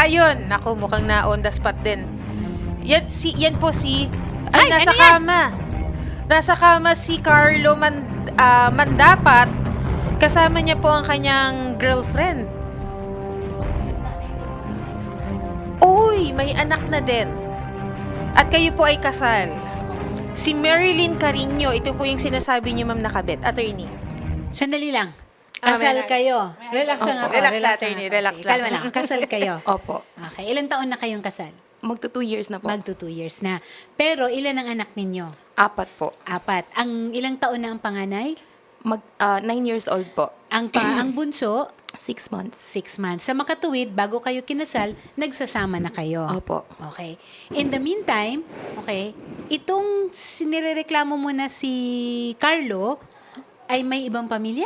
Ayun, naku, mukhang na on the spot din. Yan po si... Ay, Ay, nasa ano yan? kama. Nasa kama si Carlo Mandapat. Kasama niya po ang kanyang girlfriend. Uy, may anak na din. At kayo po ay kasal. Si Marilyn Carino, ito po yung sinasabi niyo, ma'am, nakabit. Attorney. Sandali lang. Ah, Kasal meron. kayo. Relax lang Opo, ako. relax lang, lang attorney, ako. relax Sige, lang. Kalma lang. Kasal kayo. Opo. Okay. Ilang taon na kayong kasal? Magto 2 years na po. Magto 2 years na. Pero ilan ang anak ninyo? 4 po. 4. Ang ilang taon na ang panganay? 9 years old po. Ang bunso, 6 months. 6 months. Sa makatuwid, bago kayo kinasal, nagsasama na kayo. Opo. Okay. In the meantime, okay, itong sinireklamo mo na si Carlo ay may ibang pamilya?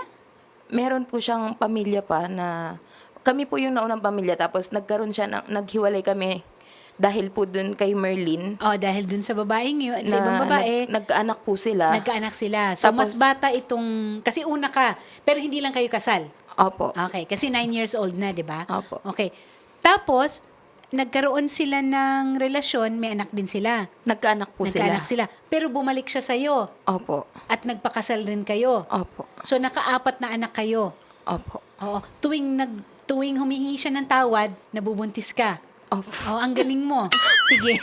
Meron po siyang pamilya pa na kami po yung naunang pamilya tapos nagkaroon siya naghiwalay kami dahil po dun kay Merlin. Oh, dahil dun sa babaeng yun, sa ibang babae, nagkaanak po sila. nagkaanak sila. So, Tapos- mas bata itong, kasi una ka, pero hindi lang kayo kasal. Opo. Okay, kasi 9 years old na, di ba? Opo. Okay. Tapos, nagkaroon sila ng relasyon, may anak din sila. Nagkaanak po Nagkaanak sila. sila. Pero bumalik siya sa'yo Opo. at nagpakasal rin kayo. Opo. So, nakaapat na anak kayo. Opo. Oo. Tuwing humihingi siya ng tawad, nabubuntis ka. Opo. Oh, ang galing mo. Sige.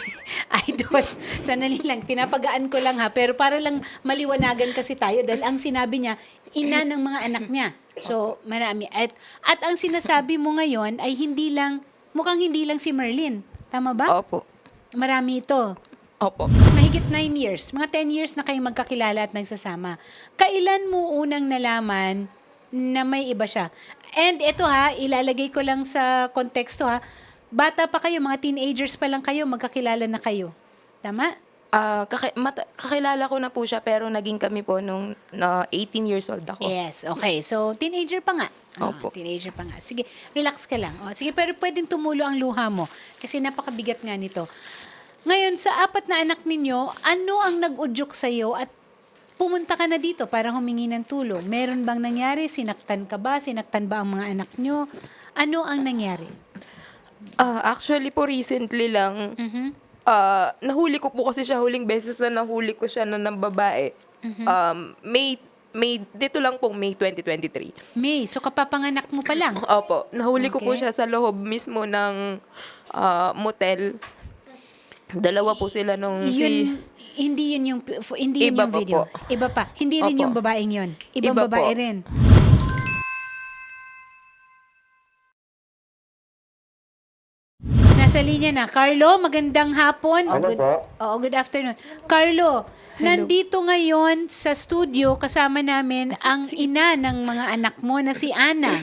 Idol. Sanali lang. Pinapagaan ko lang ha. Pero para lang maliwanagan kasi tayo dahil ang sinabi niya, ina ng mga anak niya. So, marami. At ang sinasabi mo ngayon ay mukhang hindi lang si Merlin. Tama ba? Opo. Marami ito. Opo. Mahigit 9 years. Mga 10 years na kayong magkakilala at nagsasama. Kailan mo unang nalaman na may iba siya? And ito ha, ilalagay ko lang sa konteksto ha. Bata pa kayo, mga teenagers pa lang kayo, magkakilala na kayo. Tama? Kakilala ko na po siya pero naging kami po nung 18 years old ako. Yes, okay. So, teenager pa nga. Opo. Teenager pa nga. Sige, relax ka lang. Sige, pero pwedeng tumulo ang luha mo kasi napakabigat nga nito. Ngayon, sa 4 na anak ninyo, ano ang nag-udyok sa'yo at pumunta ka na dito para humingi ng tulong? Meron bang nangyari? Sinaktan ka ba? Sinaktan ba ang mga anak nyo? Ano ang nangyari? Actually po recently lang, nahuli ko po kasi siya, huling beses na nahuli ko siya na ng babae. Dito lang pong May 2023. May, so kapapanganak mo pa lang? Opo, nahuli ko po Okay. siya sa loob mismo ng motel. Dalawa po sila nung Hindi yun yung Iba pa video. po. Iba pa. Hindi rin Opo. yung babaeng yun. Ibang Iba babae po. rin. Nasa linya na. Carlo, magandang hapon. Good afternoon. Carlo, nandito ngayon sa studio kasama namin ang ina ng mga anak mo na si Ana.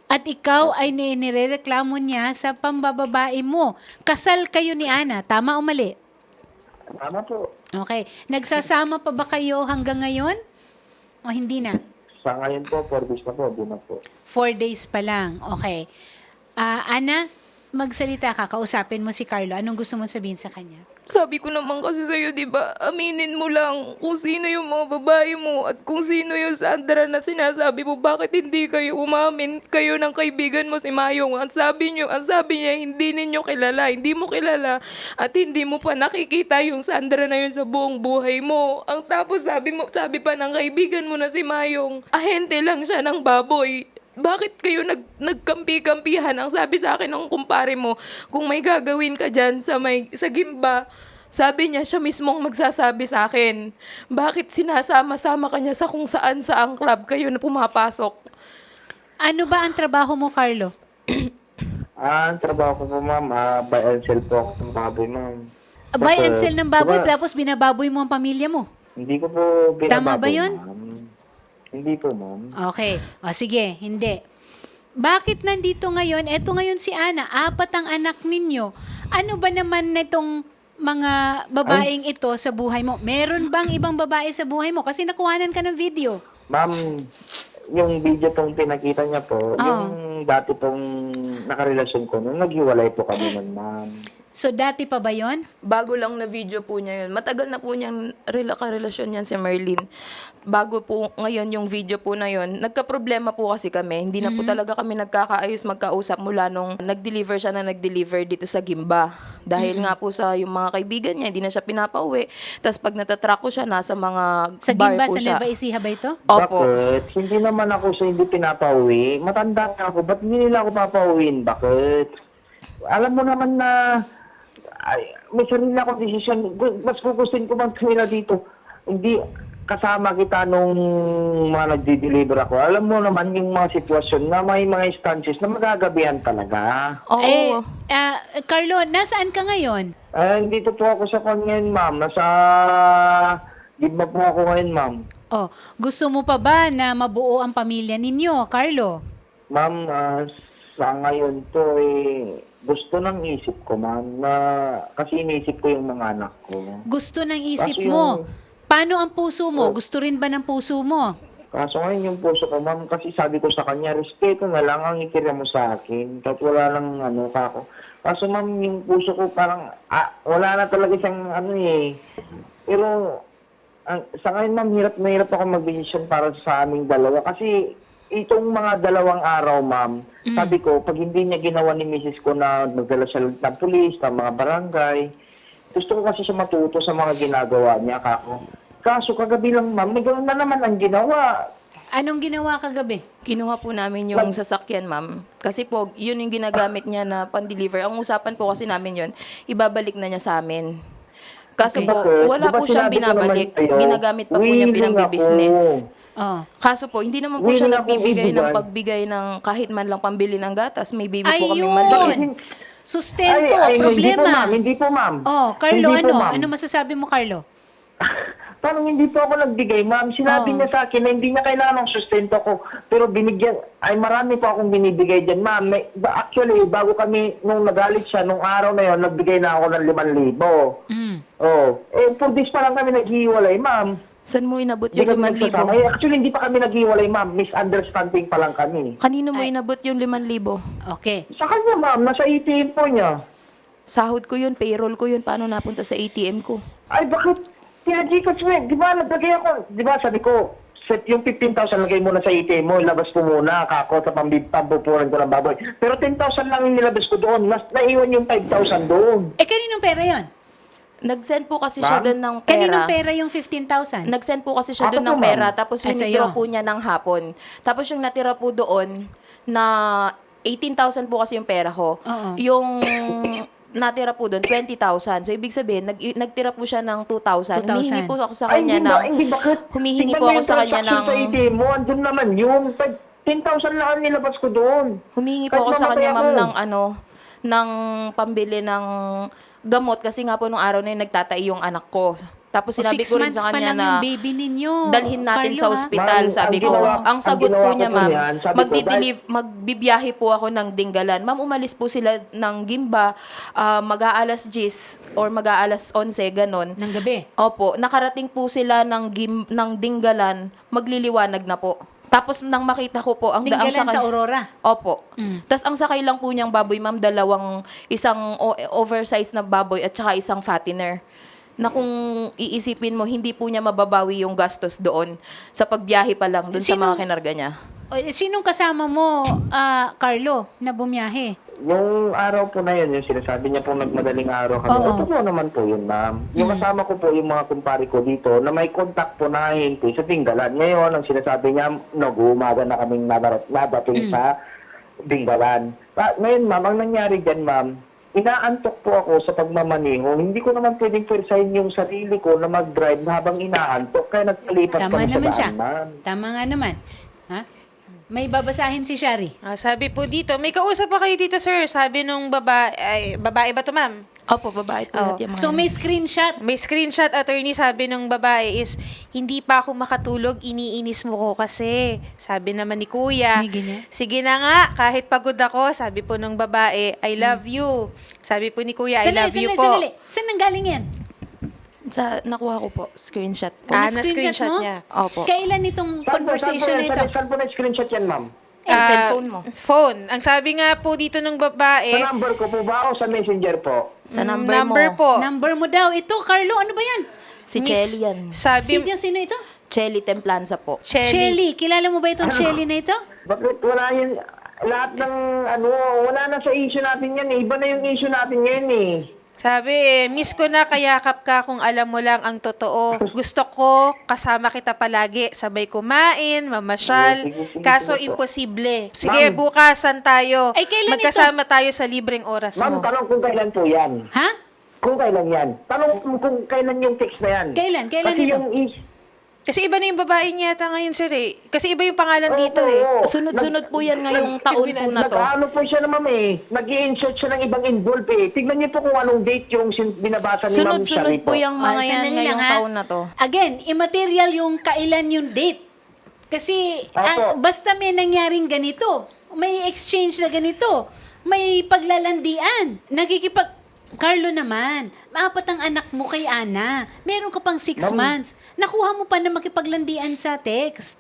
At ikaw ay nirereklamo niya sa pambababae mo. Kasal kayo ni Ana. Tama o mali? Tama po. Okay. Nagsasama pa ba kayo hanggang ngayon? O hindi na? Sa ngayon po, 4 days na po, di na po. 4 days pa lang. Okay. Ana, magsalita ka. Kausapin mo si Carlo. Anong gusto mo sabihin sa kanya? Sabi ko naman kasi sa'yo, di ba, aminin mo lang kung sino yung mga babae mo at kung sino yung Sandra na sinasabi mo, bakit hindi kayo umamin kayo ng kaibigan mo si Mayong. Ang sabi niya, hindi ninyo kilala, hindi mo kilala at hindi mo pa nakikita yung Sandra na yun sa buong buhay mo. Ang tapos sabi pa ng kaibigan mo na si Mayong, ahente lang siya ng baboy. Bakit kayo nagkampi-kampihan? Ang sabi sa akin ng kumpare mo, kung may gagawin ka dyan sa Gimba, sabi niya, siya mismong magsasabi sa akin. Bakit sinasama-sama ka niya sa kung saan-saang club kayo na pumapasok? Ano ba ang trabaho mo, Carlo? Ang trabaho ko po, ma'am, buy and sell po ako ng baboy, ma'am. Buy and sell ng baboy, Diba, tapos binababoy mo ang pamilya mo. hindi ko po binababoy, Tama ba yun? ma'am. Hindi po, ma'am. Okay. O sige, hindi. Bakit nandito ngayon? Eto ngayon si Ana, 4 ang anak ninyo. Ano ba naman nitong mga babaeng ito sa buhay mo? Meron bang ibang babae sa buhay mo? Kasi nakuhanan ka ng video. Ma'am, yung video pong pinakita niya po, yung dati pong nakarelasyon ko, nung naghiwalay po kami nun, ma'am. So, dati pa ba yon? Bago lang na video po niya yun. Matagal na po niyang karelasyon niyan si Merlin. Bago po ngayon yung video po na yun, nagka-problema po kasi kami. Hindi na po talaga kami nagkakaayos magkausap mula nung nag-deliver siya na nag-deliver dito sa Gimba. Dahil nga po sa yung mga kaibigan niya, hindi na siya pinapauwi. Tapos pag natatrack ko siya, nasa mga Sa bar Gimba, po sa siya. Nueva Ecija ba ito? Opo. Bakit? Hindi naman ako sa hindi pinapauwi. Matanda na ako. Ba't hindi nila ako papauwiin? Bakit? Alam mo naman na may sarili akong desisyon. Mas gugustuhin ko bang tumira dito. Hindi kasama kita nung mga nagdi-deliver ako. Alam mo naman yung mga sitwasyon na may mga instances na magagabihan talaga. Oo. Carlo, nasaan ka ngayon? Dito po ako sa kanyan, ma'am. Nasa Gimba po ako ngayon, ma'am. Oh, gusto mo pa ba na mabuo ang pamilya ninyo, Carlo? Ma'am, sa ngayon to gusto ng isip ko, ma'am, na kasi inisip ko yung mga anak ko. Gusto ng isip Kasi mo. yung- Paano ang puso mo? Gusto rin ba ng puso mo? Kaso ngayon yung puso ko, ma'am, kasi sabi ko sa kanya, respeto na lang ang itira mo sa akin. Kahit wala lang kako. Kaso ma'am, yung puso ko parang, wala na talaga siyang Pero, sa ngayon ma'am, hirap na hirap ako mag-decision para sa aming dalawa. Kasi, itong mga dalawang araw, ma'am, sabi ko, pag hindi niya ginawa ni misis ko na magdala siya ng pulis, ng mga barangay, gusto ko kasi siya matuto sa mga ginagawa niya, kako. Kaso kagabi lang, ma'am, may gano'n na naman ang ginawa. Anong ginawa kagabi? Kinuha po namin yung sasakyan, ma'am. Kasi po, yun yung ginagamit niya na pan-deliver. Ang usapan po kasi namin yun, ibabalik na niya sa amin. Kaso Okay. po, Bakit? wala Diba po siyang sinabi ko naman binabalik. sa'yo, Ginagamit pa po niya willing pinang-business. ako. Oh. Kaso po, hindi naman po siya Willing ako nagbibigay ng ibigay. pagbigay ng kahit man lang pambili ng gatas. May baby po kaming Ayun! maliit. Sustento, Hindi po, problema. ma'am. Hindi po, ma'am. Oh, Carlo, Hindi po, ano? ma'am. Ano masasabi mo, Carlo? Parang hindi po ako nagbigay, ma'am. Sinabi Oo. niya sa akin na hindi niya kailangan ng sustento ko. Pero binigyan, marami po akong binibigay dyan, ma'am. Actually, bago kami, nung nagalit siya, nung araw na yon, nagbigay na ako ng 5,000. Mm. Oh. For this pa lang kami naghihiwalay, ma'am. Saan mo inabot Hindi yung kami nagsasama. 5,000? Actually, hindi pa kami naghihiwalay, ma'am. Misunderstanding pa lang kami. Kanino mo inabot yung 5,000? Okay. Sa kanya, ma'am. Nasa ATM po niya. Sahod ko yun, payroll ko yun. Paano napunta sa ATM ko? Ay, bakit? Kaya Gcash mo, di ba, naglagay ako, di ba, sabi ko, set yung 15,000 lagay muna sa ATM mo, ilabas ko muna, kako, sa pambupuran ko ng baboy. Pero 10,000 lang yung nilabas ko doon, naiwan yung 5,000 doon. Kaninong pera yon? Nag-send po kasi siya Ma'am? doon ng pera. Kaninong pera yung 15,000? Nag-send po kasi siya Ako doon po, ng ma'am. pera, tapos Ay, winidraw sa'yo. po niya ng hapon. Tapos yung natira po doon, na 18,000 po kasi yung pera ko. Oo. Yung natira po doon, 20,000. So, ibig sabihin, nagtira po siya ng 2,000. 2,000. Humihingi po ako sa Ay, kanya ng... hindi bakit? Humihingi Tignan po mo ako yung sa kanya transaction ng... sa ATM mo, andun naman yun. 10,000 lang ang nilabas ko doon. Humihingi Kahit po ako sa mamatay kanya, ma'am, ako. ng ng pambili ng gamot kasi nga po nung araw na yun nagtatai yung anak ko. Tapos O, sinabi 6 ko rin months sa pa kanya lang na yung baby ninyo. dalhin natin Carlo, sa ha? ospital, Ma'am, sabi ang ko. ginawa- Ang sagot ang po ginawa niya, ko po ma'am, yan, sabi ko, magbibiyahe po ako ng Dinggalan. Ma'am, umalis po sila ng Gimba, mag-aalas 10 or mag-aalas 11, ganon. Ng gabi. Opo, nakarating po sila ng Dinggalan, magliliwanag na po. Tapos nang makita ko po, ang Dinggalan sakay- sa Aurora. Opo. Mm. Tapos ang sakay lang po niyang baboy, ma'am, isang oversized na baboy at saka isang fattener. Na kung iisipin mo, hindi po niya mababawi yung gastos doon sa pagbiyahe pa lang doon sa Sino- mga kinarga niya. O, sinong kasama mo, Carlo, na bumiyahe? Yung araw po na yun, yung sinasabi niya po nagmadaling araw kami. Oo. Totoo naman po yun, ma'am. Yung kasama ko po yung mga kumpare ko dito na may contact po na hinti sa Tinggalan. Ngayon, ang sinasabi niya, nag-uumaga na kaming nadating sa Tinggalan. Ngayon, ma'am, ang nangyari dyan, ma'am, inaantok po ako sa pagmamaneho. Hindi ko naman pwedeng persahin yung sarili ko na mag-drive habang inaantok. Kaya nagpalipas Tama kami sa naman siya. daan, ma'am. Tama nga naman. Ha? May babasahin si Shari. Sabi po dito, may kausap pa kayo dito, sir. Sabi nung babae ba to, ma'am? Opo, babae po lahat yung mga So may screenshot. May screenshot, attorney, sabi nung babae is, hindi pa ako makatulog, iniinis mo ko kasi. Sabi naman ni kuya, May ganyan? sige na nga, kahit pagod ako, sabi po nung babae, I love you. Sabi po ni kuya, I love you po. Sandali. Saan nanggaling yan? nakuha ko po, screenshot po. Ah, Na-screenshot na-screenshot mo? niya. Opo. Kailan itong conversation na ito? Saan po na screenshot yan, ma'am? cellphone mo. Phone. Ang sabi nga po dito ng babae, Sa number ko po ba o sa messenger po? Sa number, number mo. po. Number mo daw. Ito, Carlo, ano ba yan? Si Miss- Chelly yan. Sabi, Sino ito? Chelly Templanza po. Chelly. Chelly. Kilala mo ba itong Chelly na ito? Bakit wala yun? Lahat ng wala na sa issue natin yan eh. Iba na yung issue natin ngayon eh. Sabi, miss ko na kayakap ka kung alam mo lang ang totoo. Gusto ko kasama kita palagi. Sabay kumain, mamasyal. Sige, Kaso sige po. imposible. Sige, Ma'am. bukasan tayo. Ay, kailan Magkasama tayo sa libreng oras Ma'am, mo. tanong kung kailan po yan. Ha? Kung kailan yan. Tanong kung kailan yung text na yan. Kailan? Kailan Kasi ito? yung Kasi iba na yung babae niya yata ngayon, sir eh. Kasi iba yung pangalan dito eh. Sunod-sunod po yan ngayong taon po na to. Nag-ano po siya naman eh. Nag-i-insert siya ng ibang involved eh. Tignan niyo po kung anong date yung binabasa ni Ma'am Sunod-sunod Shari po yung mga yan Sandali ngayong ha. taon na to. Again, immaterial yung kailan yung date. Kasi Opo. basta may nangyaring ganito, may exchange na ganito, may paglalandian, Carlo naman, maapat ang anak mo kay Ana. Meron ka pang 6 months. Nakuha mo pa na makipaglandian sa text.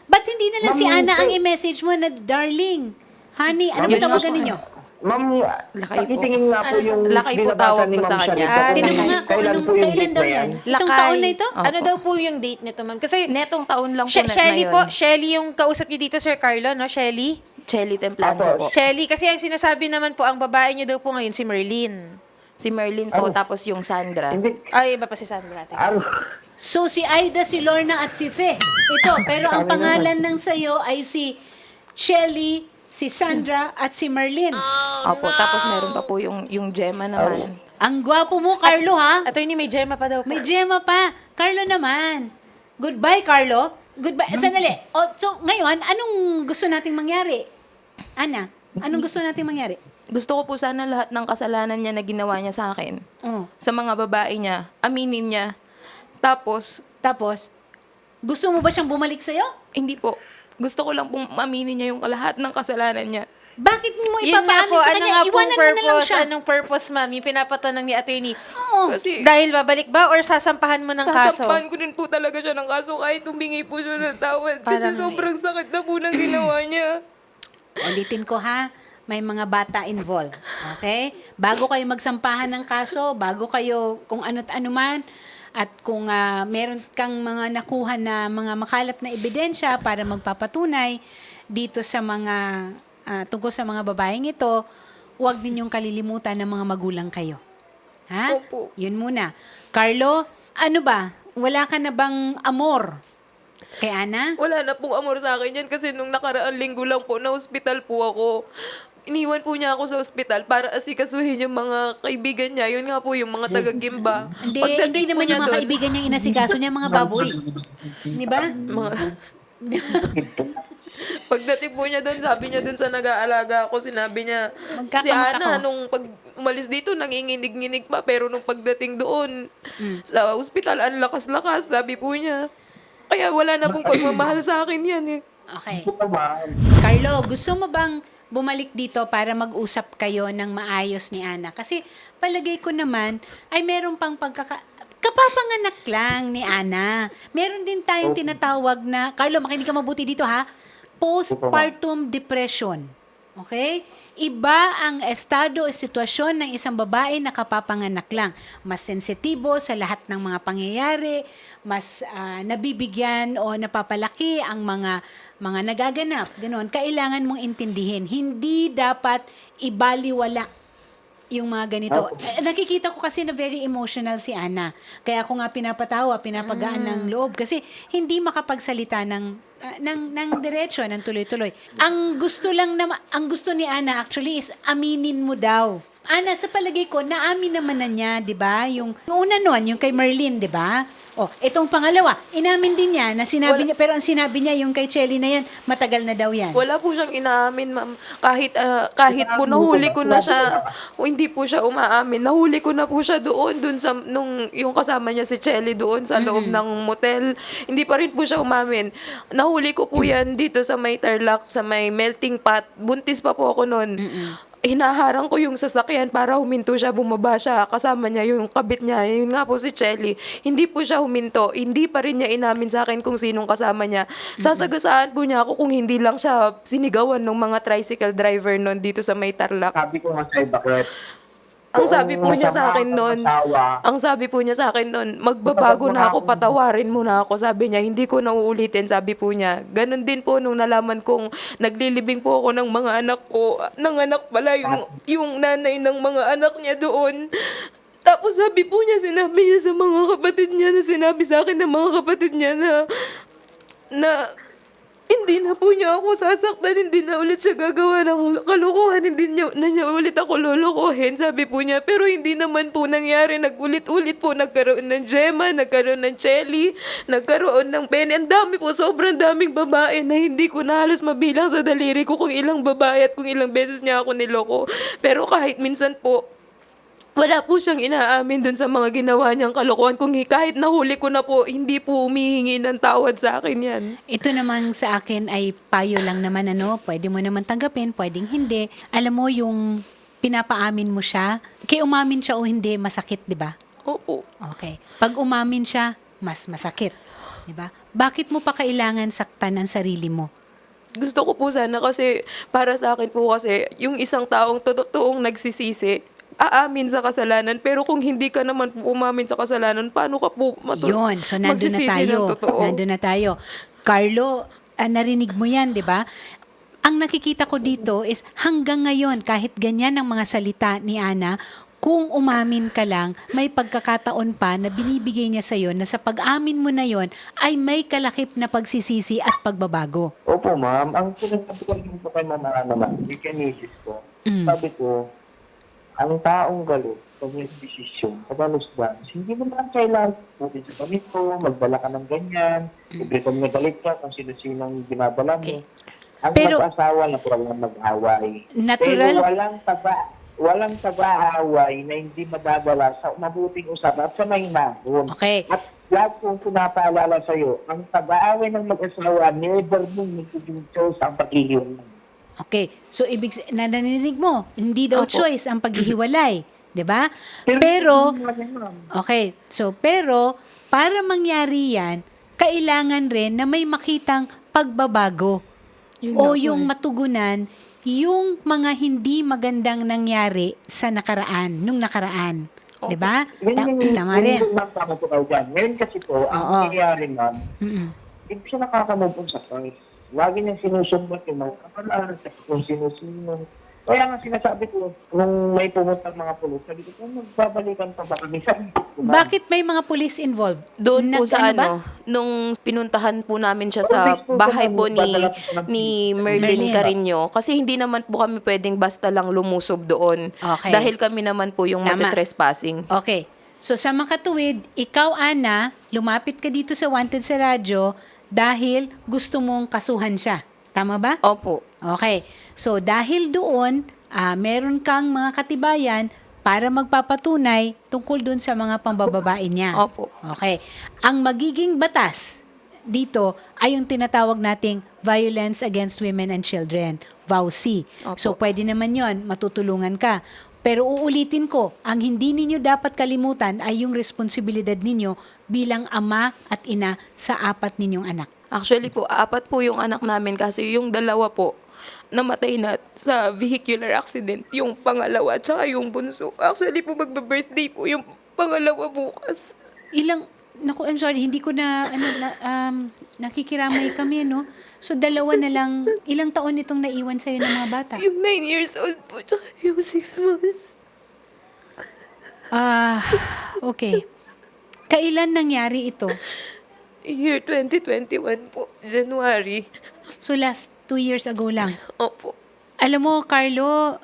Ba't hindi na lang si Ma'am, Ana ang sir. i-message mo na, darling, honey, ano ba Yun nga tawagan po. ninyo? Ma'am, Lakay po. pakitingin nga po yung Lakay po binabasa tawag ni ko Ma'am sa kanya. Shari. Kung Tinan mo nga kung kailan po yung kailan date daw na yan. yan. Itong taon na ito? Ano daw po yung date nito, ma'am? Kasi Netong taon lang po Shelly na po, yun. Shelly yung kausap niyo dito, Sir Carlo, no? Shelly? Chelly Templanza Apo. po. Shelly, kasi ang sinasabi naman po, ang babae niyo daw po ngayon, si Merlin. Si Merlin po, tapos yung Sandra. Hindi, Ay, iba pa si Sandra. ano, So, si Aida, si Lorna, at si Fe. Ito, pero ang pangalan ng sayo ay si Shelly, si Sandra, at si Merlin. Opo, tapos meron pa po yung Gemma naman. Ang gwapo mo, Carlo, ha? Attorney, may Gemma pa daw po. May Gemma pa. Carlo naman. Goodbye, Carlo. Goodbye. Sandali. So, ngayon, anong gusto nating mangyari? Ana, anong gusto nating mangyari? Gusto ko po sana lahat ng kasalanan niya na ginawa niya sa akin, Oh. sa mga babae niya, aminin niya. Tapos, Tapos, gusto mo ba siyang bumalik sa'yo? hindi po. Gusto ko lang pong aminin niya yung lahat ng kasalanan niya. Bakit mo Yun nga ipapaamin po, sa ano kanya? nga pong Iwanan mo na lang purpose? siya. Anong purpose, ma'am? Yung pinapatanong ni attorney. Oo. Kasi, Dahil babalik ba or sasampahan mo ng kaso? sasampahan ko din po talaga siya ng kaso kahit humingi po siya ng tawad. Parang- Kasi sobrang sakit na po ng ginawa niya. Ulitin ko ha, may mga bata involved. Okay? Bago kayo magsampahan ng kaso, bago kayo kung ano't ano man, at kung meron kang mga nakuha na mga makalap na ebidensya para magpapatunay dito sa mga, tungkol sa mga babaeng ito, huwag ninyong kalilimutan ng mga magulang kayo. Ha? Opo. Yun muna. Carlo, ano ba? Wala ka na bang amor kay Ana? Wala na pong amor sa akin yan kasi nung nakaraang linggo lang po, na-hospital po ako. Iniwan po niya ako sa ospital para asikasuhin yung mga kaibigan niya. Yun nga po yung mga taga-Gimba. Hindi, Pagdating hindi po naman niya yung mga doon, kaibigan niya inasikaso niya, mga baboy. Di ba? Pagdating po niya doon, sabi niya doon sa nag-aalaga ako, sinabi niya, Magkakamot si Ana, ako. nung pag umalis dito, nanginginig-nginig pa. Pero nung pagdating doon, sa ospital, ang lakas-lakas, sabi po niya. Kaya wala na pong pagmamahal sa akin yan eh. Okay. ma'am. Carlo, gusto mo bang bumalik dito para mag-usap kayo ng maayos ni Ana? Kasi palagay ko naman ay meron pang kapapanganak lang ni Ana. Meron din tayong tinatawag na, Carlo, makinig ka mabuti dito ha, postpartum depression. Okay? Iba ang estado o sitwasyon ng isang babae na kapapanganak lang. Mas sensitibo sa lahat ng mga pangyayari, mas nabibigyan o napapalaki ang mga nagaganap. Ganon. Kailangan mong intindihin. Hindi dapat ibaliwala yung mga ganito. Nakikita ko kasi na very emotional si Ana. Kaya ako nga pinapatawa, pinapagaan ng loob kasi hindi makapagsalita ng diretso, ng tuloy-tuloy. Ang gusto ni Ana actually is aminin mo daw. Ana, sa palagay ko, naamin naman na niya, di ba? Yung una nun, yung kay Merlin, di ba? Oh, itong pangalawa, inamin din niya na sinabi niya, pero ang sinabi niya, yung kay Chelly na yan, matagal na daw yan. Wala po siyang inaamin, ma'am. Kahit po nahuli ko na siya, o hindi po siya umaamin. Nahuli ko na po siya doon sa, yung kasama niya si Chelly doon sa loob ng motel. Hindi pa rin po siya umamin. Nahuli ko po yan dito sa may Tarlac, sa may melting pot. Buntis pa po ako noon. hinaharang ko yung sasakyan para huminto siya, bumaba siya. Kasama niya yung kabit niya. Yun nga po si Chelly. Hindi po siya huminto. Hindi pa rin niya inamin sa akin kung sinong kasama niya. Sasagasaan po niya ako kung hindi lang siya sinigawan ng mga tricycle driver nun dito sa May Tarlac. Sabi ko nga sa'yo, bakit? Ang sabi po niya sa akin noon, magbabago na ako, patawarin mo na ako. Sabi niya, hindi ko na uulitin, sabi po niya. Ganon din po nung nalaman kong naglilibing po ako ng mga anak ko. Nanganak pala yung nanay ng mga anak niya doon. Tapos sabi po niya, sinabi niya sa mga kapatid niya, na sinabi sa akin ng mga kapatid niya na hindi na po niya ako sasaktan, hindi na ulit siya gagawa ng kalokohan, hindi na niya ulit ako lolokohin, sabi po niya. Pero hindi naman po nangyari, nagulit-ulit po, nagkaroon ng Gemma, nagkaroon ng Chelly, nagkaroon ng Penny. Ang dami po, sobrang daming babae na hindi ko na halos mabilang sa daliri ko kung ilang babae at kung ilang beses niya ako niloko. Pero kahit minsan po, wala po siyang inaamin dun sa mga ginawa niyang kalokohan. Kung kahit nahuli ko na po, hindi po humihingi ng tawad sa akin yan. Ito naman sa akin ay payo lang naman, pwede mo naman tanggapin, pwedeng hindi. Alam mo yung pinapaamin mo siya, kaya umamin siya o hindi, masakit, di ba? Opo. Okay. Pag umamin siya, mas masakit, di ba? Bakit mo pa kailangan saktan ang sarili mo? Gusto ko po sana kasi, para sa akin po kasi, yung isang taong totoong nagsisisi, aamin sa kasalanan. Pero kung hindi ka naman po umamin sa kasalanan, paano ka po Yun. So, nandun na magsisisi tayo. ng totoo? Nandun na tayo. Carlo, narinig mo yan, di ba? Ang nakikita ko dito is hanggang ngayon, kahit ganyan ang mga salita ni Ana, kung umamin ka lang, may pagkakataon pa na binibigay niya sa'yo na sa pag-amin mo na yon ay may kalakip na pagsisisi at pagbabago. Opo, ma'am. Ang sinasabi ko rin po kay mama naman, yung kinisis ko, sabi ko, ang taong galit, pag may desisyon, pag-alusdan, hindi mo naman kailangan putin sa ganito, magdala ka ng ganyan, every time na galit ka kung sino-sino ang binabala mo. Okay. Ang Pero- mag-asawa, natural na mag-away. Natural- Pero walang taba-away na hindi madadala sa mabuting usapan at sa may mahon. Okay. At lahat kong pinapaalala sa'yo, ang taba-away ng mag-asawa, never mo magiging choice ang paghihiwalay. Okay. So, narinig mo, hindi daw Opo. choice ang paghihiwalay. Di ba? Pero, okay. So, pero, para mangyari yan, kailangan rin na may makitang pagbabago. Yun O nga po yung matugunan, yung mga hindi magandang nangyari sa nakaraan, nung nakaraan. Di ba? Tama rin. Tama po kayo dyan. Ngayon kasi po, Oo. ang nangyayari, ma'am, Mm-mm. hindi siya nakakamove on sa point. Lagi niyang sinusumbat yung mga kapalaan, kung sino-sino. Kaya nga sinasabi ko, nung may pumunta mga pulis, sabi ko, kung magbabalikan pa ba kami? Sabi ko, Bakit may mga police involved? Doon po sa Nag-ano ba? nung pinuntahan po namin siya sa bahay po ni Merlin Merlin. Carino, kasi hindi naman po kami pwedeng basta lang lumusob doon. Okay. Dahil kami naman po yung Tama. matitrespassing. Okay. So, sa makatuwid, ikaw, Ana, lumapit ka dito sa Wanted sa radyo dahil gusto mong kasuhan siya. Tama ba? Opo. Okay. So, dahil doon, meron kang mga katibayan para magpapatunay tungkol doon sa mga pambababae niya. Opo. Okay. Ang magiging batas dito ay yung tinatawag nating Violence Against Women and Children, VAUC. Opo. So, pwede naman yon, matutulungan ka. Pero uulitin ko, ang hindi ninyo dapat kalimutan ay yung responsibilidad ninyo bilang ama at ina sa 4 ninyong anak. Actually po, 4 po yung anak namin kasi yung 2 po namatay na sa vehicular accident, yung pangalawa tsaka yung bunso. Actually po, magbe-birthday po yung pangalawa bukas. I'm sorry, hindi ko nakikiramay kami, no? So, 2 na lang, ilang taon itong naiwan sa'yo ng mga bata? Yung 9 years old po tsaka yung 6 months. Okay. Kailan nangyari ito? Year 2021 po, January. So, last 2 years ago lang. Opo. Alam mo, Carlo,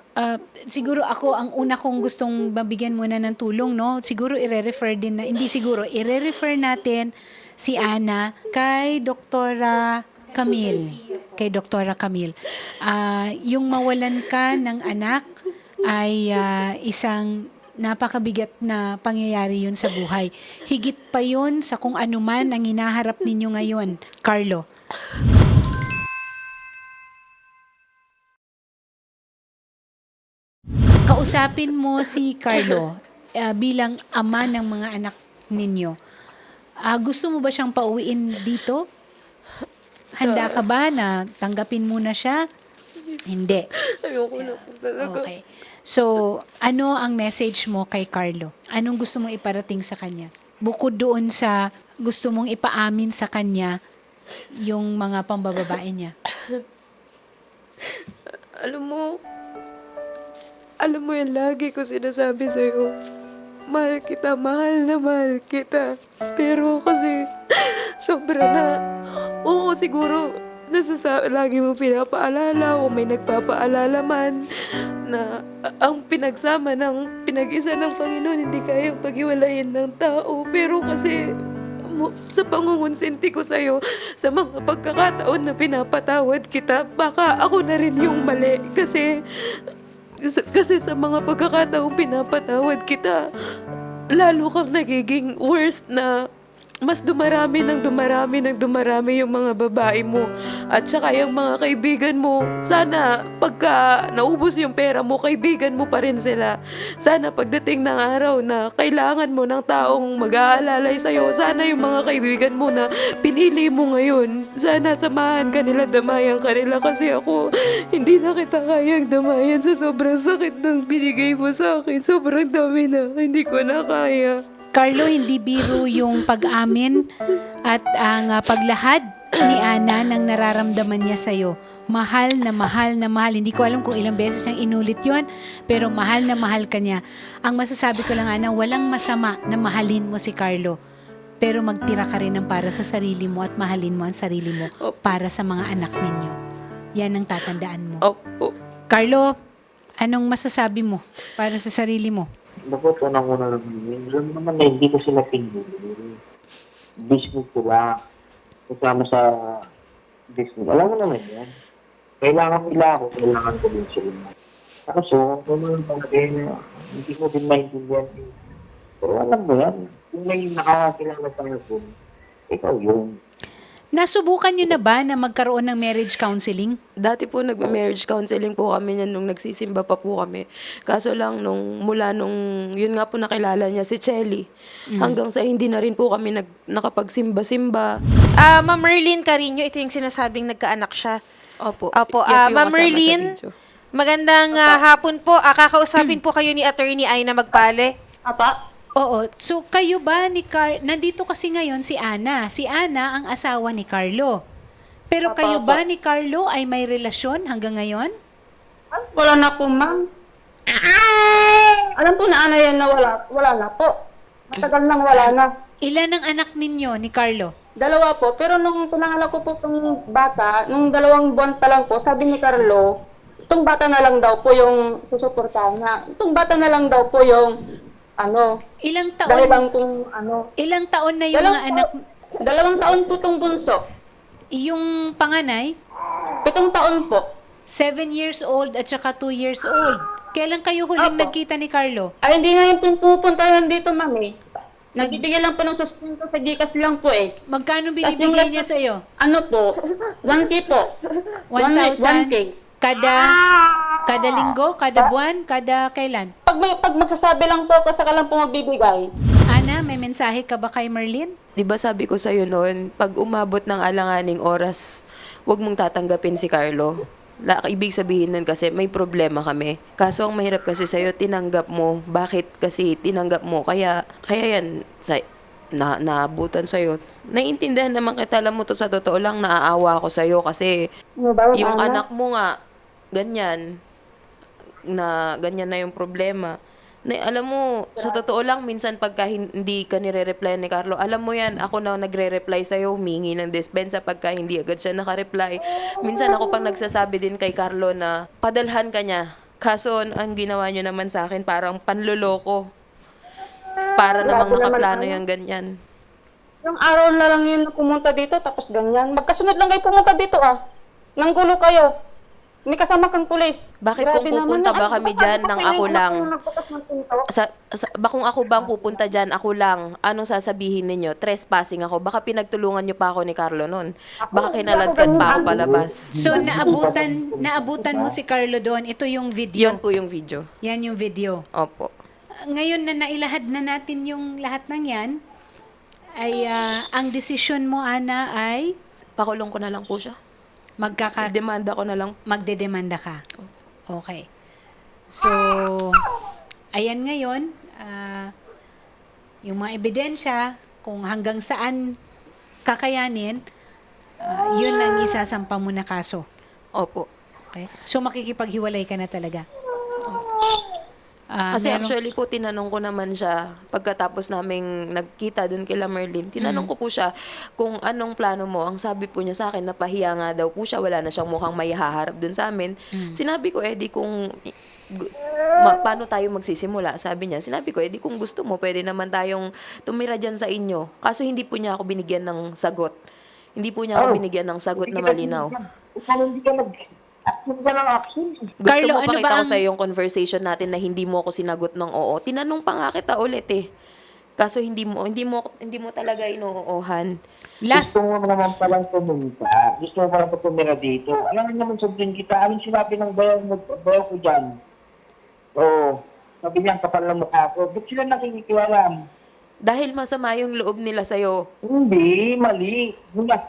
siguro ako ang una kong gustong mabigyan muna ng tulong, no? Siguro i-refer natin si Ana kay Doktora Camille. Yung mawalan ka ng anak ay isang napakabigat na pangyayari yun sa buhay. Higit pa yun sa kung ano man ang hinaharap ninyo ngayon, Carlo. kausapin mo si Carlo bilang ama ng mga anak ninyo. Gusto mo ba siyang pauwiin dito? Handa ka ba na tanggapin muna siya? Hindi. Ayoko na po talaga. Okay. So, ano ang message mo kay Carlo? Anong gusto mong iparating sa kanya? Bukod doon sa gusto mong ipaamin sa kanya yung mga pambababae niya. Alam mo yan, lagi ko sinasabi sa'yo, mahal kita, mahal na mahal kita. Pero kasi, sobra na. Oo, siguro, lagi mo pinapaalala o may nagpapaalala man na ang pinagsama ng pinag-isa ng Panginoon hindi kayang paghiwalayin ng tao. Pero kasi, sa pangungonsinti ko sa'yo, sa mga pagkakataon na pinapatawad kita, baka ako na rin yung mali. Kasi sa mga pagkakataong pinapatawad kita, lalo kang nagiging worst na mas dumarami yung mga babae mo. At saka yung mga kaibigan mo, sana pagka naubos yung pera mo, kaibigan mo pa rin sila. Sana pagdating ng araw na kailangan mo ng taong mag-aalalay sa'yo, sana yung mga kaibigan mo na pinili mo ngayon, sana samahan ka nila, damayan ka nila. Kasi ako, hindi na kita kayang damayan sa sobrang sakit ng binigay mo sa akin. Sobrang dami na, hindi ko na kaya. Carlo, hindi biro yung pag-amin at ang paglahad ni Ana ng nararamdaman niya sa'yo. Mahal na mahal na mahal. Hindi ko alam kung ilang beses niyang inulit yon, pero mahal na mahal ka niya. Ang masasabi ko lang, Ana, walang masama na mahalin mo si Carlo. Pero magtira ka rin ng para sa sarili mo at mahalin mo ang sarili mo para sa mga anak ninyo. Yan ang tatandaan mo. Opo. Carlo, anong masasabi mo para sa sarili mo? Bakit unang-una lang yun? Yun naman na hindi ko sila pinili. Business sila. Kasama sa business. Alam mo naman yan. Kailangan nila ako, kailangan ko din sila. Kaso, naman talaga yun, hindi ko din maintindihan. Pero alam mo yan, kung may nakakakilala sa akin, ikaw yun. Nasubukan niyo na ba na magkaroon ng marriage counseling? Dati po nag-marriage counseling po kami niyan nung nagsisimba pa po kami. Kaso lang mula nung yun nga po nakilala niya si Chelly. Hanggang sa hindi na rin po kami nakapagsimba-simba. Ma'am Merlin Carino, ito yung sinasabing nagkaanak siya. Opo. Opo, Yan po yung Ma'am kasama sa Merlin, video. magandang hapon po. Kakausapin po kayo ni Attorney Aina Magpale. Apa? Oo. So, kayo ba ni nandito kasi ngayon si Ana. Si Ana ang asawa ni Carlo. Pero kayo ba ni Carlo ay may relasyon hanggang ngayon? Wala na po, ma'am. Alam po na ano yan na wala na po. Matagal nang wala na. Ilan ang anak ninyo ni Carlo? 2 po, pero nung pinanganak ko po itong bata, nung 2 buwan pa lang po, sabi ni Carlo, itong bata na lang daw po yung susuportahan na. Itong bata na lang daw po yung Ilang dahil taon? lang itong Ilang taon na yung mga anak? 2 taon po itong bunso. Yung panganay? 7 taon po. 7 years old at saka 2 years old. Kailan kayo huling Apo. nagkita ni Carlo? Ay, hindi nga yung pupunta yan dito, ma'am eh. Nagbibigay lang po ng sustento sa Gcash lang po eh. Magkano binibigay niya sa'yo? Ano po? 1K po. 1,000? 1K. Kada linggo? Kada buwan? Kada kailan? Pag magsasabi lang po ako, saka lang po magbibigay. Ana, may mensahe ka ba kay Merlin? Di ba sabi ko sa'yo noon, pag umabot ng alanganing oras, huwag mong tatanggapin si Carlo. Ibig sabihin nun kasi may problema kami. Kaso ang mahirap kasi sa'yo, tinanggap mo. Bakit kasi tinanggap mo? Kaya yan, naabutan sa'yo. Naiintindihan naman kita, alam mo to sa totoo lang, naaawa ako sa'yo kasi yung anak mo nga, ganyan na yung problema. Na, alam mo, sa totoo lang, minsan pagka hindi ka nire-reply ni Carlo, alam mo yan, ako na nagre-reply sa'yo, humingi ng dispensa pagka hindi agad siya naka-reply. Minsan ako pang nagsasabi din kay Carlo na padalhan ka niya. Kaso, ang ginawa niyo naman sa akin, parang panloloko. Para namang nakaplano yung ganyan. Yung araw na lang yun na pumunta dito, tapos ganyan. Magkasunod lang kayo pumunta dito ah. Nanggulo kayo. may kasama kang pulis. Bakit kung pupunta ba kami dyan nang ako lang? Nagbukas ng pinto. Kung ako bang pupunta dyan, ako lang, anong sasabihin ninyo? Trespassing ako. Baka pinagtulungan nyo pa ako ni Carlo nun. Baka kinaladkad pa ako palabas. So, naabutan mo si Carlo doon. Ito yung video. Yun po yung video. Yan yung video. Opo. Ngayon na nailahad na natin yung lahat ng yan, ay ang desisyon mo, Ana, ay Pakulong ko na lang po siya. Demanda ko na lang. magdedemanda ka. Okay. So, ayan ngayon, yung mga ebidensya, kung hanggang saan kakayanin, yun ang isasampa mo na kaso. Opo. Okay? So, makikipaghiwalay ka na talaga. Kasi Merong- actually po, tinanong ko naman siya, pagkatapos naming nagkita dun kila Merlin, tinanong ko po siya kung anong plano mo. Ang sabi po niya sa akin, napahiya nga daw po siya, wala na siyang mukhang may haharap dun sa amin. Sinabi ko, di kung paano tayo magsisimula? Sabi niya, sinabi ko, di kung gusto mo, pwede naman tayong tumira dyan sa inyo. Kaso hindi po niya ako binigyan ng sagot. Hindi po niya ako binigyan ng sagot na malinaw. Ikaw hindi ka action ka ng action. Gusto Carlo, mo ano pakita ba ko ang- sa yung conversation natin na hindi mo ako sinagot ng oo. Tinanong pa nga kita ulit eh. Kaso hindi mo talaga inuuhan. Last, Gusto mo naman palang pumunta. Gusto mo palang tumira dito. Alam naman sundin kita. Anong sinabi ng bayaw ko dyan? Oo. Sabi niya, kapal na mukha ko. Ba't sila nakikikialam? Dahil masama yung loob nila sa'yo. Hindi, mali. Ba't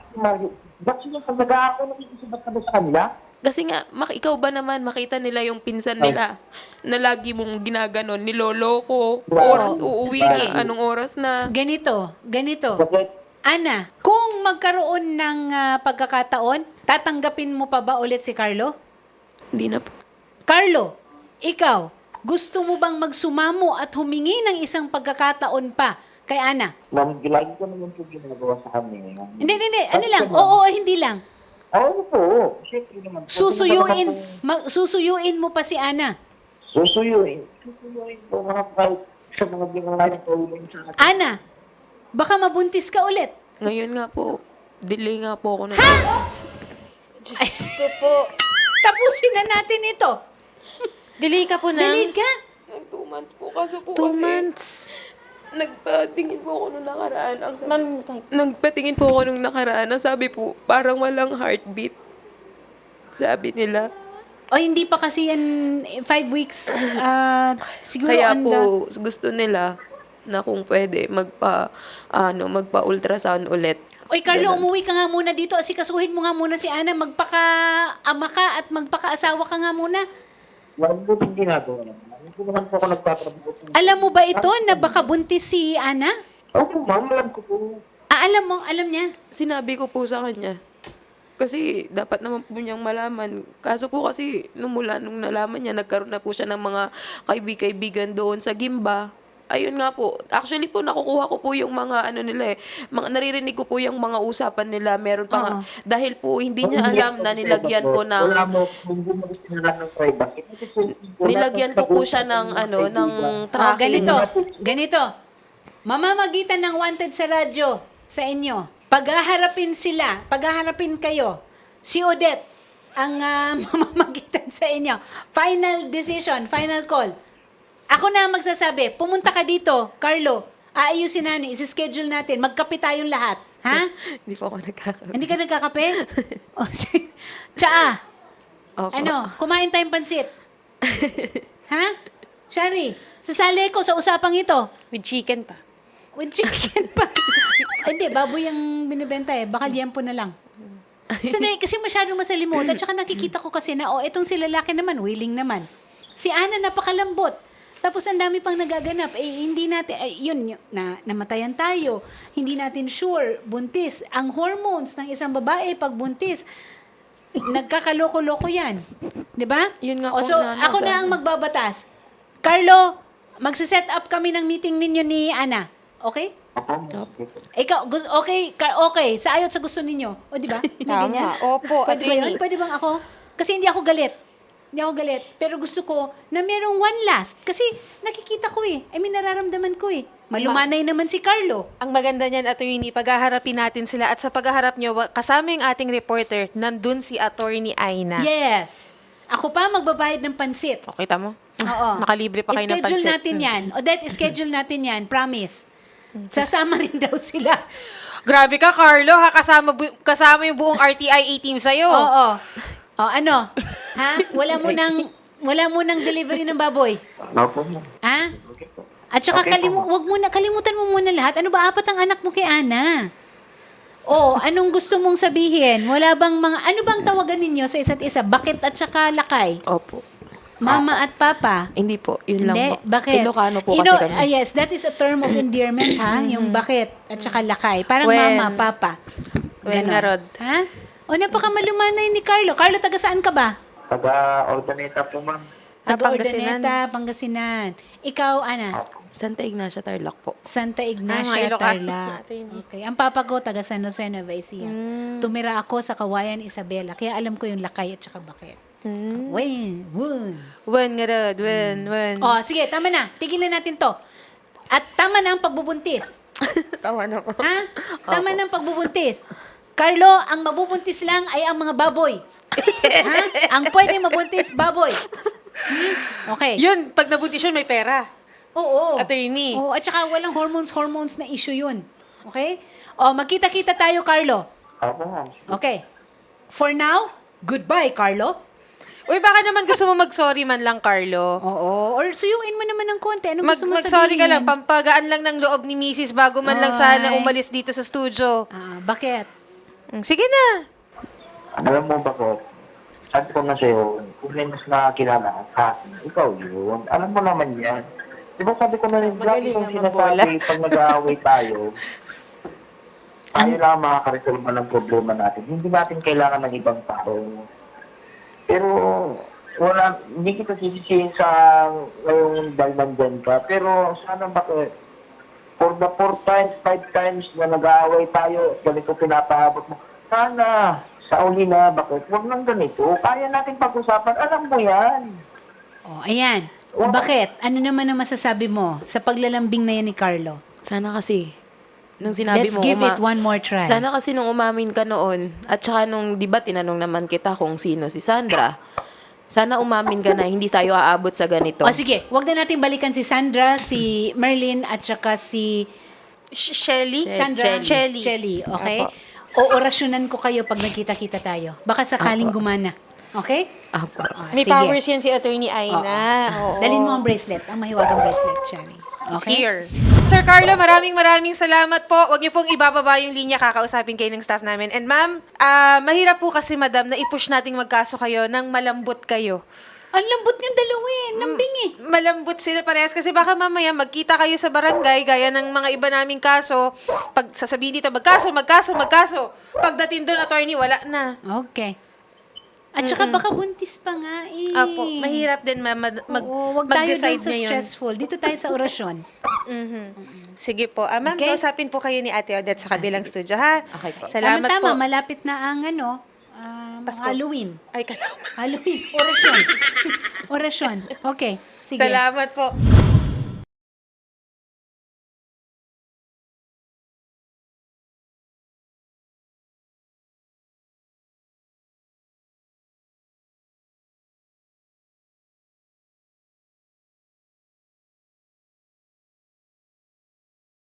sila pag nag-aako nakikisabat ka ba sa kanila? Kasi nga, ikaw ba naman makita nila yung pinsan nila na lagi mong ginaganon, niloloko, oras uuwi Sige. na, anong oras na. ganito. Bakit? Ana, kung magkaroon ng pagkakataon, tatanggapin mo pa ba ulit si Carlo? Hindi na po. Carlo, ikaw, gusto mo bang magsumamo at humingi ng isang pagkakataon pa kay Ana? Ma'am, lagi ko naman ito ginagawa sa kami. Hindi. Ano lang? Oo, hindi lang. Oo po. Siyempre naman. Susuyuin mo pa si Ana. Susuyuin. Susuyuin po mga kahit sa mga ginagawa ko sa akin. Ana, baka mabuntis ka ulit. Ngayon nga po, delay nga po ako na. Diyos ko po. Tapusin na natin ito. Delay ka po na. Delayed ka? 2 months po. Kaso po 2 kasi, months. nagpatingin po ako nung nakaraan. Ma'am, Nagpatingin po ako nung nakaraan. Ang sabi po, parang walang heartbeat. Sabi nila. O hindi pa kasi yan 5 weeks. Siguro Kaya on po, gusto nila na kung pwede, magpa-ultrasound ulit. Oy, Carlo, umuwi ka nga muna dito. Asikasuhin mo nga muna si Ana. Magpaka-ama ka at magpaka-asawa ka nga muna. Wala po yung ginagawa naman. Hindi naman po ako nagtatrabaho. Alam mo ba ito na baka buntis si Ana? Opo, ma'am. Alam ko po. Alam niya. Sinabi ko po sa kanya. Kasi dapat naman po niyang malaman. Kaso po kasi nung nalaman niya, nagkaroon na po siya ng mga kaibigan doon sa Gimba. Ayun nga po. Actually po, nakukuha ko po yung mga nila eh. Naririnig ko po yung mga usapan nila. Meron pa nga. Dahil po, hindi niya alam na nilagyan ko ng... Wala mo, hindi mo gusto nila ng privacy. Nilagyan ko po siya ng ng tracking. Ganito. Mamamagitan ng wanted sa radyo sa inyo. Paghaharapin kayo. Si Odette ang mamamagitan sa inyo. Final decision, final call. Ako na ang magsasabi, pumunta ka dito, Carlo. Aayusin namin, isi-schedule natin. Magkape tayong lahat. Ha? Hindi po ako nagkakaroon. Hindi ka nagkakape? Tsaa. Opo. Kumain tayong pansit. Ha? Shari, sasali ko sa usapang ito. with chicken pa. With chicken pa. Ay, hindi, baboy ang binibenta eh. Baka liempo na lang. Sanay, kasi masyadong masalimutan. Tsaka nakikita ko kasi na, itong si lalaki naman, willing naman. Si Ana, napakalambot. Tapos ang dami pang nagaganap. Hindi natin, namatayan tayo. Hindi natin sure, buntis. Ang hormones ng isang babae pag buntis, nagkakaloko-loko yan. 'Di ba? Yun nga po, So, Nana, ako na ang magbabatas. Carlo, magsiset up kami ng meeting ninyo ni Ana. Okay? Ikaw, okay. Sa ayot sa gusto ninyo. O, di ba? Hindi Tama. ganyan? Opo, Pwede ba yun? attorney. Pwede bang ako? Kasi hindi ako galit. Pero gusto ko na merong one last. Kasi nakikita ko eh. Nararamdaman ko eh. Malumanay naman si Carlo. Ang maganda niyan, attorney, paghaharapin natin sila at sa paghaharap nyo, kasama yung ating reporter, nandun si attorney Aina. Yes. Ako pa magbabayad ng pansit. O, kita mo? Oo. Nakalibre pa kayo ng Schedule pansit. natin yan. Odette, schedule natin yan. Promise. Sasama rin daw sila. Grabe ka, Carlo, ha? Kasama yung buong RTI A-team sa'yo. Oo. O, ano? Ha? Wala mo nang delivery ng baboy. Opo, ma'am. Ha? At saka Okay po. kalimutan mo muna lahat. Ano ba, 4 ang anak mo kay Ana? Oh, anong gusto mong sabihin? Wala bang ano bang tawagan ninyo sa isa't isa? Bakit at saka lakay? Opo. Mama at papa? Hindi po, yun lang Hindi, po. bakit? Ilocano po You kasi know, kami. yes, that is a term of endearment, ha? Yung bakit at saka lakay. Parang When- mama, papa. when Ganon. nga, Rod? Ha? O, napakamalumanay ni Carlo. Carlo, taga saan ka ba? Taga-Ordaneta po, ma'am. Taga Pangasinan. Urdaneta, Pangasinan. Ikaw, Ana? Santa Ignacia, Tarlac po. Santa Ignacia, mga Ilocano. Tarlac. Attorney. Okay. Ang papa ko, taga San Jose, Nueva Ecija. Tumira ako sa Kawayan, Isabela. Kaya alam ko yung lakay at saka bakit. When? When nga, Rod? When? Oh, sige, tama na. Tigilan natin to. At tama na ang pagbubuntis. Tama na po. Ha? Tama na ang pagbubuntis. Carlo, ang mabubuntis lang ay ang mga baboy. Ha? Ang pwede mabuntis, baboy. Okay. Yun, pag nabuntis yun, may pera. Oo. Attorney. Oo, at saka walang hormones na issue yun. Okay? O, magkita-kita tayo, Carlo. Opo, ma'am. Okay. For now, goodbye, Carlo. Uy, baka naman gusto mo mag-sorry man lang, Carlo. Oo. Or suyuin mo naman ng konti. Ano gusto mo Mag-sorry ka sabihin? lang, pampagaan lang ng loob ni Mrs. bago man lang sana umalis dito sa studio. Bakit? Sige na. Alam mo ba ko, sabi ko na sa'yo, kung may mas nakakilala ka, ikaw yun. Alam mo naman yan. Di ba sabi ko na rin, lagi kong sinasabi pag nag-aaway tayo, tayo lang ang makakaresolve ng problema natin. Hindi natin kailangan ng ibang tao. Pero, hindi kita sisisihin sa ngayong dahil nandyan ka. Pero, sana bakit, for the 4 times, 5 times na nag-aaway tayo, ganito pinapaabot mo, sana, sa uli na, bakit, huwag nang ganito. Kaya natin pag-usapan, alam mo yan. Oh, ayan. Bakit? Ano naman ang masasabi mo sa paglalambing na yan ni Carlo? Sana kasi, nung sinabi Let's mo, give it one more try. Sana kasi nung umamin ka noon, at saka nung, di ba, tinanong naman kita kung sino si Sandra, sana umamin ka na, hindi tayo aabot sa ganito. O sige, wag na natin balikan si Sandra, si Merlin, at saka si Shelly? Sandra. Shelly. Shelly, okay? O orasyonan ko kayo pag nagkita-kita tayo. Baka sakaling gumana. Okay? Apo. May Sige. powers yan si Attorney Aina. Oo. Dalhin mo ang bracelet, ang mahiwagang bracelet, Shelly. Okay? Here. Sir Carlo, maraming salamat po. Huwag niyo pong ibababa yung linya, kakausapin kayo ng staff namin. And ma'am, mahirap po kasi madam na i-push nating magkaso kayo nang malambot kayo. Ang lambot niyong dalawin, nambingi. Malambot sila parehas kasi baka mamaya magkita kayo sa barangay gaya ng mga iba naming kaso. Pag sasabihin dito, magkaso. Pagdating doon, attorney, wala na. Okay. At saka baka buntis pa nga eh. Apo, mahirap din Oo, wag tayo mag-decide dun sa ngayon. stressful. Dito tayo sa orasyon. Sige po. Ma'am, Okay. kausapin po kayo ni Ate Odette sa kabilang studio, ha? Okay po. Salamat Tama-tama, po. malapit na ang Pasko. Halloween. Ay, kalama. Halloween. Orasyon. Orasyon. Okay. Sige. Salamat po.